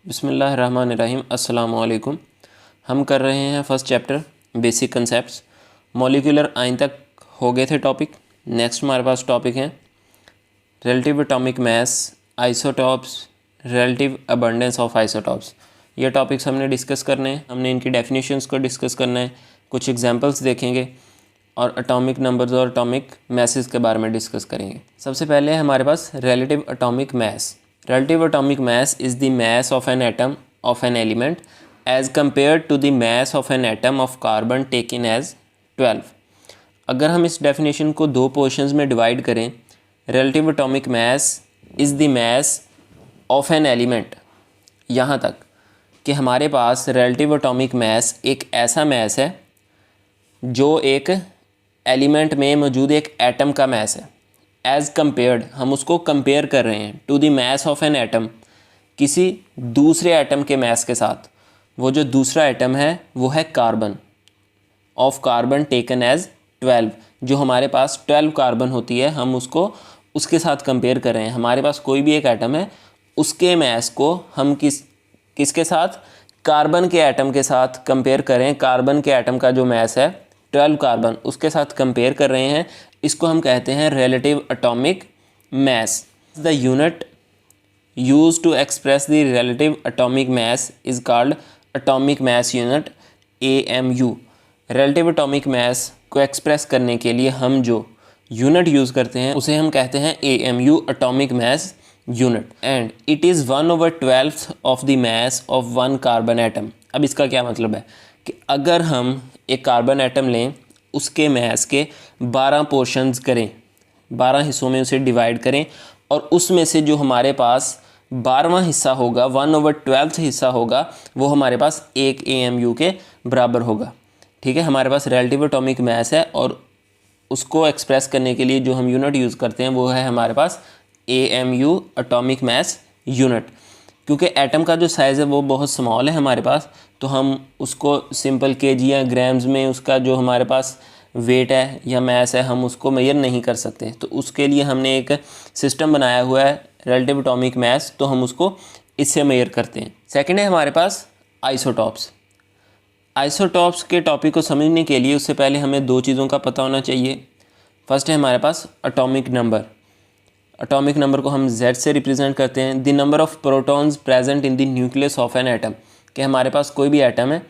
बिस्मिल्लाहिर्रहमानिर्रहीम अस्सलाम वालेकुम। हम कर रहे हैं first chapter basic concepts. Molecular आइन तक हो गए थे टॉपिक। नेक्स्ट हमारे पास टॉपिक है relative atomic mass, isotopes, relative abundance of isotopes. ये टॉपिक्स हमने डिस्कस करने हैं। हमने इनकी डेफिनेशंस को डिस्कस करना है, कुछ एग्जांपल्स देखेंगे और एटॉमिक नंबर्स और एटॉमिक मैसेस के बारे में डिस्कस करेंगे। सबसे पहले है हमारे पास relative atomic mass. Relative atomic mass is the mass of an atom of an element as compared to the mass of an atom of carbon taken as 12। अगर हम इस डेफिनेशन को दो पोर्शंस में डिवाइड करें, relative atomic mass is the mass of an element, यहाँ तक कि हमारे पास relative atomic mass एक ऐसा mass है जो एक एलिमेंट में मौजूद एक एटम का mass है। एज़ कम्पेयर्ड, हम उसको कंपेयर कर रहे हैं to the mass of an atom, किसी दूसरे एटम के मैस के साथ। वो जो दूसरा एटम है वो है carbon, of carbon taken as 12। जो हमारे पास 12 कार्बन होती है, हम उसको उसके साथ कंपेयर कर रहे हैं। हमारे पास कोई भी एक एटम है, उसके मैस को हम किसके साथ, कार्बन के एटम के साथ कंपेयर करें। कार्बन के एटम का जो मैस है 12 कार्बन, उसके साथ कंपेयर कर रहे हैं। इसको हम कहते हैं relative atomic mass. The unit used to express the relative atomic mass is called atomic mass unit, AMU। Relative atomic mass को एक्सप्रेस करने के लिए हम जो यूनिट यूज़ करते हैं उसे हम कहते हैं AMU, atomic mass unit. And it is 1/12 of the mass of one carbon atom. अब इसका क्या मतलब है कि अगर हम एक कार्बन एटम लें, उसके मैस के 12 पोर्शंस करें, 12 हिस्सों में उसे डिवाइड करें और उसमें से जो हमारे पास 12वां हिस्सा होगा, 1/12 हिस्सा होगा, वो हमारे पास एक AMU के बराबर होगा। ठीक है, हमारे पास रिलेटिव एटॉमिक मास है और उसको एक्सप्रेस करने के लिए जो हम यूनिट यूज़ करते हैं वो है हमारे पास AMU, एटॉमिक मास यूनिट। क्योंकि एटम का जो साइज़ है वो बहुत स्मॉल है हमारे पास, तो हम उसको सिंपल केजी या ग्राम्स में उसका जो हमारे पास वेट है या मैस है, हम उसको मेजर नहीं कर सकते। तो उसके लिए हमने एक सिस्टम बनाया हुआ है रिलेटिव एटॉमिक मास, तो हम उसको इससे मेजर करते हैं। सेकंड है हमारे पास आइसोटॉप्स। आइसोटॉप्स के टॉपिक को समझने के लिए उससे पहले हमें दो चीज़ों का पता होना चाहिए। फर्स्ट है हमारे पास एटॉमिक नंबर। एटॉमिक नंबर को हम Z से रिप्रेजेंट करते हैं। The number of protons present in the nucleus of an atom, कि हमारे पास कोई भी एटम है,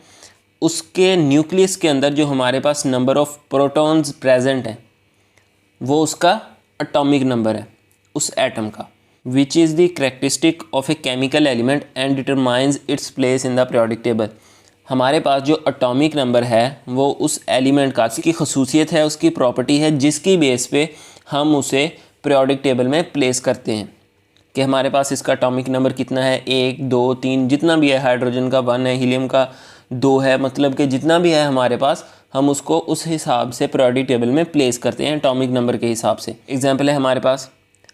उसके न्यूक्लियस के अंदर जो हमारे पास नंबर ऑफ़ प्रोटॉन्स प्रेजेंट हैं वो उसका एटॉमिक नंबर है उस एटम का। Which is the characteristic of a chemical element and determines its place in the periodic table. हमारे पास जो एटॉमिक नंबर है वो उस एलिमेंट का, उसकी खसूसियत है, उसकी प्रॉपर्टी है, जिसकी बेस पे हम उसे पीरियोडिक टेबल में प्लेस करते हैं कि हमारे पास इसका एटॉमिक नंबर कितना है, 1 2 3 जितना भी है। हाइड्रोजन का 1 है, हीलियम का 2 है, मतलब कि जितना भी है हमारे पास, हम उसको उस हिसाब से पीरियोडिक टेबल में प्लेस करते हैं एटॉमिक नंबर के हिसाब से। एग्जांपल है हमारे पास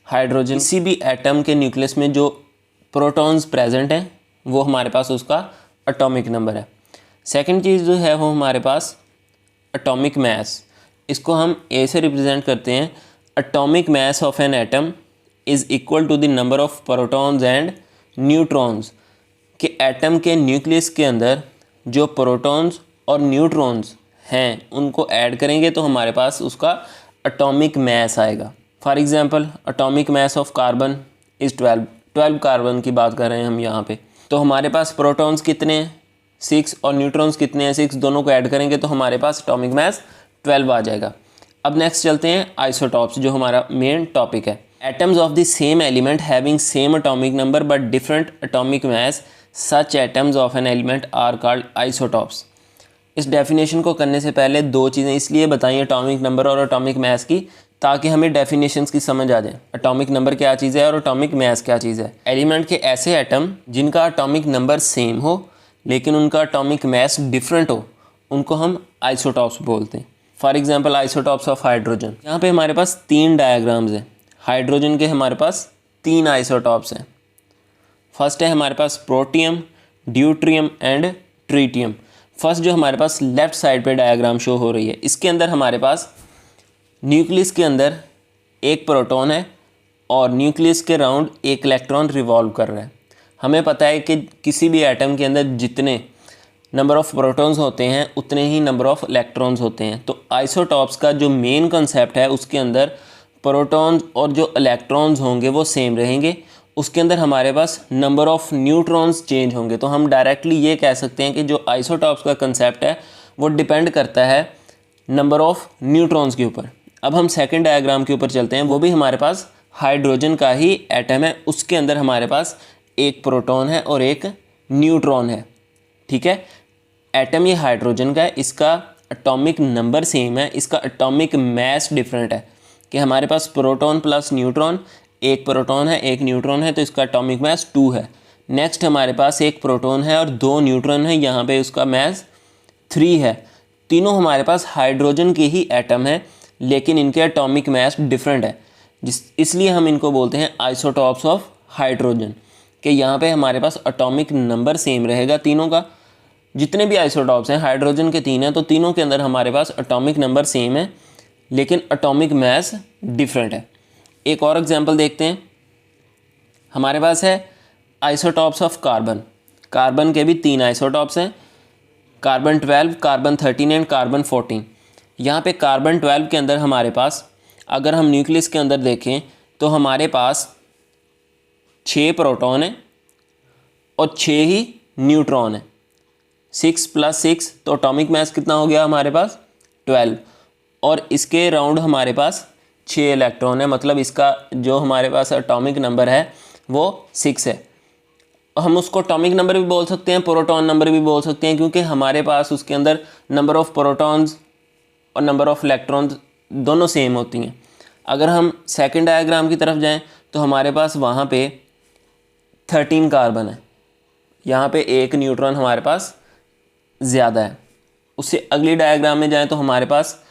हाइड्रोजन, किसी भी एटम के न्यूक्लियस में जो प्रोटॉन्स प्रेजेंट हैं वो हमारे पास उसका एटॉमिक नंबर है। सेकेंड चीज़ जो है वो हमारे पास एटॉमिक मास। इसको हम A से रिप्रेजेंट करते हैं। Atomic mass of an atom is equal to the number of protons and neutrons, कि एटम के न्यूक्लियस के अंदर जो प्रोटॉन्स और न्यूट्रॉन्स हैं उनको ऐड करेंगे तो हमारे पास उसका एटॉमिक मास आएगा। For example atomic mass of carbon is 12 carbon की बात कर रहे हैं हम यहाँ पे। तो हमारे पास प्रोटॉन्स कितने हैं, 6, और न्यूट्रॉन्स कितने हैं, 6। दोनों को ऐड करेंगे तो हमारे पास एटॉमिक मास 12 आ जाएगा। अब नेक्स्ट चलते हैं आइसोटॉप्स, जो हमारा मेन टॉपिक है। Atoms of the same element having same atomic number but different atomic mass, such atoms of an element are called isotopes. इस डेफिनेशन को करने से पहले दो चीज़ें इसलिए बताइए एटॉमिक नंबर और एटॉमिक मास की, ताकि हमें डेफिनेशंस की समझ आ जाए। एटॉमिक नंबर क्या चीज़ है और एटॉमिक मास क्या चीज़ है। एलिमेंट के ऐसे एटम जिनका एटॉमिक नंबर सेम हो लेकिन उनका एटॉमिक मास डिफरेंट हो, उनको हम आइसोटॉप्स बोलते हैं। For example isotopes of hydrogen. यहाँ पे हमारे पास 3 डायग्राम्स हैं। हाइड्रोजन के हमारे पास 3 आइसोटॉप्स हैं। फर्स्ट है हमारे पास protium, deuterium and tritium. First जो हमारे पास लेफ़्ट साइड पे डायग्राम शो हो रही है, इसके अंदर हमारे पास न्यूक्लियस के अंदर एक प्रोटॉन है और न्यूक्लियस के राउंड एक इलेक्ट्रॉन रिवॉल्व कर रहा है। हमें पता है कि किसी भी एटम के अंदर जितने नंबर ऑफ़ प्रोटॉन्स होते हैं उतने ही नंबर ऑफ़ इलेक्ट्रॉन्स होते हैं। तो आइसोटॉप्स का जो मेन कंसेप्ट है उसके अंदर प्रोटॉन्स और जो इलेक्ट्रॉन्स होंगे वो सेम रहेंगे। उसके अंदर हमारे पास नंबर ऑफ़ न्यूट्रॉन्स चेंज होंगे। तो हम डायरेक्टली ये कह सकते हैं कि जो आइसोटॉप्स का कंसेप्ट है वो डिपेंड करता है नंबर ऑफ़ न्यूट्रॉन्स के ऊपर। अब हम सेकंड डायग्राम के ऊपर चलते हैं। वो भी हमारे पास हाइड्रोजन का ही एटम है। उसके अंदर हमारे पास एक प्रोटॉन है और एक न्यूट्रॉन है। ठीक है, एटम ये हाइड्रोजन का है, इसका एटॉमिक नंबर सेम है, इसका एटॉमिक मास डिफरेंट है कि हमारे पास प्रोटॉन प्लस न्यूट्रॉन, एक प्रोटॉन है एक न्यूट्रॉन है तो इसका एटॉमिक मास 2 है। नेक्स्ट हमारे पास एक प्रोटॉन है और 2 न्यूट्रॉन है, यहाँ पे उसका मास 3 है। तीनों हमारे पास हाइड्रोजन के ही एटम है लेकिन इनके एटॉमिक मास डिफरेंट है, इसलिए हम इनको बोलते हैं आइसोटॉप्स ऑफ हाइड्रोजन, कि यहाँ पे हमारे पास एटॉमिक नंबर सेम रहेगा तीनों का। जितने भी आइसोटॉप्स हैं, हाइड्रोजन के 3 हैं तो तीनों के अंदर हमारे पास एटॉमिक नंबर सेम है लेकिन एटॉमिक मास डिफरेंट है। एक और एग्जांपल देखते हैं। हमारे पास है आइसोटॉप्स ऑफ कार्बन। कार्बन के भी 3 आइसोटॉप्स हैं, कार्बन 12, कार्बन 13 एंड कार्बन 14। यहाँ पे कार्बन 12 के अंदर हमारे पास अगर हम न्यूक्लियस के अंदर देखें तो हमारे पास 6 प्रोटॉन है और 6 ही न्यूट्रॉन है। 6 + 6 तो एटॉमिक मास कितना हो गया हमारे पास 12, और इसके राउंड हमारे पास 6 इलेक्ट्रॉन है, मतलब इसका जो हमारे पास एटॉमिक नंबर है वो 6 है। हम उसको एटॉमिक नंबर भी बोल सकते हैं, प्रोटॉन नंबर भी बोल सकते हैं, क्योंकि हमारे पास उसके अंदर नंबर ऑफ़ प्रोटॉन्स और नंबर ऑफ़ इलेक्ट्रॉन्स दोनों सेम होती हैं। अगर हम सेकंड डायग्राम की तरफ जाएं तो हमारे पास वहाँ पे 13 कार्बन है, यहाँ पे एक न्यूट्रॉन हमारे पास ज़्यादा है। उससे अगली डायग्राम में जाएं तो हमारे पास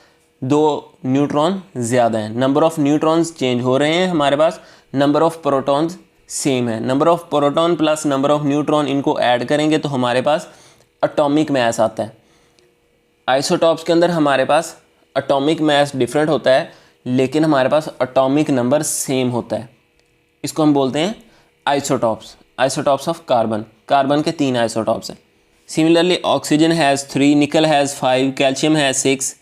2 न्यूट्रॉन ज़्यादा हैं। नंबर ऑफ़ न्यूट्रॉन्स चेंज हो रहे हैं, हमारे पास नंबर ऑफ़ प्रोटॉन्स सेम है। Number of proton plus number of neutron, इनको ऐड करेंगे तो हमारे पास एटॉमिक मास आता है। आइसोटॉप्स के अंदर हमारे पास एटॉमिक मास डिफरेंट होता है लेकिन हमारे पास एटॉमिक नंबर सेम होता है। इसको हम बोलते हैं isotopes. Isotopes of carbon, carbon के 3 आइसोटॉप्स हैं। सिमिलरली ऑक्सीजन हैज़ 3, निकल has 5, calcium has 6,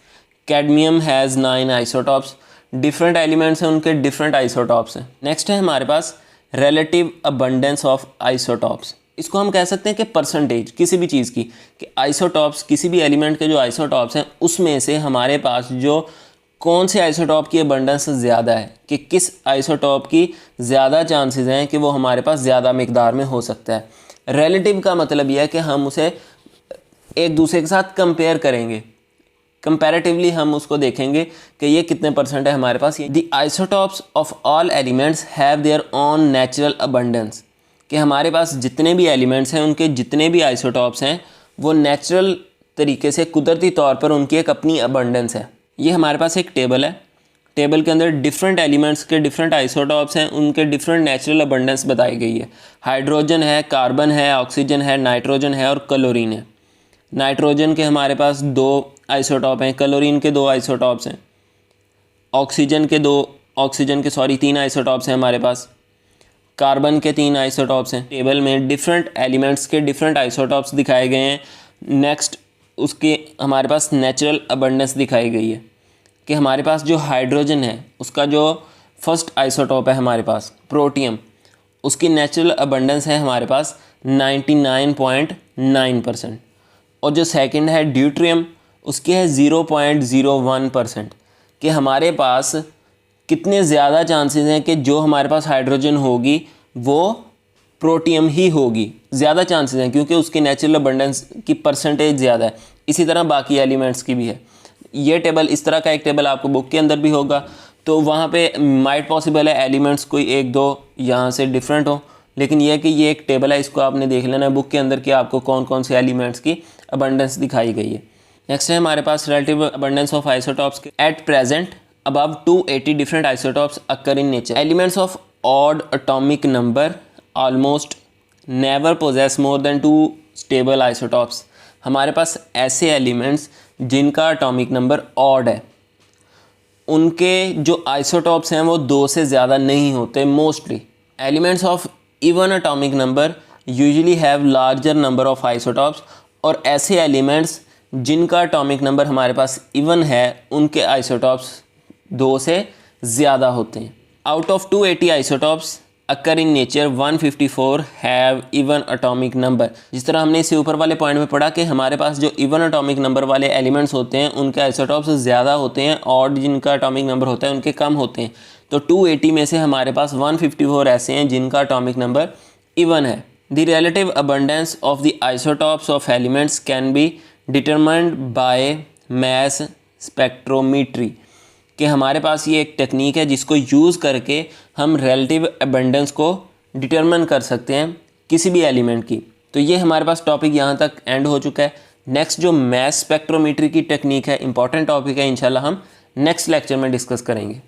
cadmium has 9 isotopes. Different elements हैं, उनके डिफरेंट आइसोटॉप्स हैं। नेक्स्ट है हमारे पास रिलेटिव अबंडेंस ऑफ आइसोटॉप्स। इसको हम कह सकते हैं कि परसेंटेज किसी भी चीज़ की, कि आइसोटॉप्स किसी भी एलिमेंट के जो आइसोटॉप्स हैं उसमें से हमारे पास जो कौन से आइसोटॉप की अबंडेंस ज़्यादा है, कि किस आइसोटॉप की ज़्यादा चांसेस हैं कि वो हमारे पास ज़्यादा मिकदार में हो सकता है। रिलेटिव का मतलब यह है कि हम उसे एक दूसरे के साथ कंपेयर करेंगे, कंपैरेटिवली हम उसको देखेंगे कि ये कितने परसेंट है हमारे पास। The isotopes of all elements have their own natural abundance, कि हमारे पास जितने भी एलिमेंट्स हैं उनके जितने भी आइसोटॉप्स हैं वो नेचुरल तरीके से, कुदरती तौर पर उनकी एक अपनी अबंडेंस है। ये हमारे पास एक टेबल है, टेबल के अंदर डिफरेंट एलिमेंट्स के डिफरेंट आइसोटॉप्स हैं, उनके डिफरेंट नेचुरल अबंडेंस बताई गई है। हाइड्रोजन है, कार्बन है, ऑक्सीजन है, नाइट्रोजन है और क्लोरीन है। नाइट्रोजन के हमारे पास 2 आइसोटॉप हैं, क्लोरीन के 2 आइसोटॉप्स हैं, ऑक्सीजन के 3 आइसोटॉप्स हैं हमारे पास, कार्बन के 3 आइसोटॉप्स हैं। टेबल में डिफरेंट एलिमेंट्स के डिफरेंट आइसोटॉप्स दिखाए गए हैं। नेक्स्ट उसके हमारे पास नेचुरल अबंडेंस दिखाई गई है कि हमारे पास जो हाइड्रोजन है उसका जो फर्स्ट आइसोटॉप है हमारे पास प्रोटियम, उसकी नेचुरल अबंडेंस है हमारे पास 99.9%, और जो सेकंड है ड्यूट्रियम उसकी है 0.01%, कि हमारे पास कितने ज़्यादा चांसेस हैं कि जो हमारे पास हाइड्रोजन होगी वो प्रोटियम ही होगी। ज़्यादा चांसेस हैं क्योंकि उसकी नेचुरल अबंडेंस की परसेंटेज ज़्यादा है। इसी तरह बाकी एलिमेंट्स की भी है। ये टेबल, इस तरह का एक टेबल आपको बुक के अंदर भी होगा, तो वहाँ पे माइट पॉसिबल है एलिमेंट्स कोई 1-2 यहाँ से डिफरेंट हो, लेकिन यह है कि ये एक टेबल है, इसको आपने देख लेना है बुक के अंदर कि आपको कौन कौन से एलिमेंट्स की अबंडेंस दिखाई गई है। नेक्स्ट है हमारे पास relative abundance of isotopes. At present above 280 different isotopes occur in nature. Elements of odd atomic number almost never possess more than 2 stable isotopes. हमारे पास ऐसे एलिमेंट्स जिनका एटॉमिक नंबर ऑड है, उनके जो आइसोटॉप्स हैं वो 2 से ज़्यादा नहीं होते mostly. Elements of even atomic number usually have larger number of isotopes, और ऐसे एलिमेंट्स जिनका एटॉमिक नंबर हमारे पास इवन है उनके आइसोटॉप्स 2 से ज़्यादा होते हैं। Out of 280 isotopes occur in nature 154 have even atomic number. जिस तरह हमने इससे ऊपर वाले पॉइंट में पढ़ा कि हमारे पास जो इवन एटॉमिक नंबर वाले एलिमेंट्स होते हैं उनके आइसोटॉप्स ज़्यादा होते हैं, और जिनका एटॉमिक नंबर होता है उनके कम होते हैं। तो 280 में से हमारे पास 154 ऐसे हैं जिनका एटॉमिक नंबर इवन है। The relative abundance of the isotopes of elements can be determined by mass spectrometry, कि हमारे पास ये एक टेक्निक है जिसको यूज़ करके हम रिलेटिव अबंडेंस को डिटरमिन कर सकते हैं किसी भी एलिमेंट की। तो ये हमारे पास टॉपिक यहाँ तक एंड हो चुका है। नेक्स्ट जो मास स्पेक्ट्रोमीट्री की टेक्निक है, इंपॉर्टेंट टॉपिक है, इंशाल्लाह हम नेक्स्ट लेक्चर में डिस्कस करेंगे।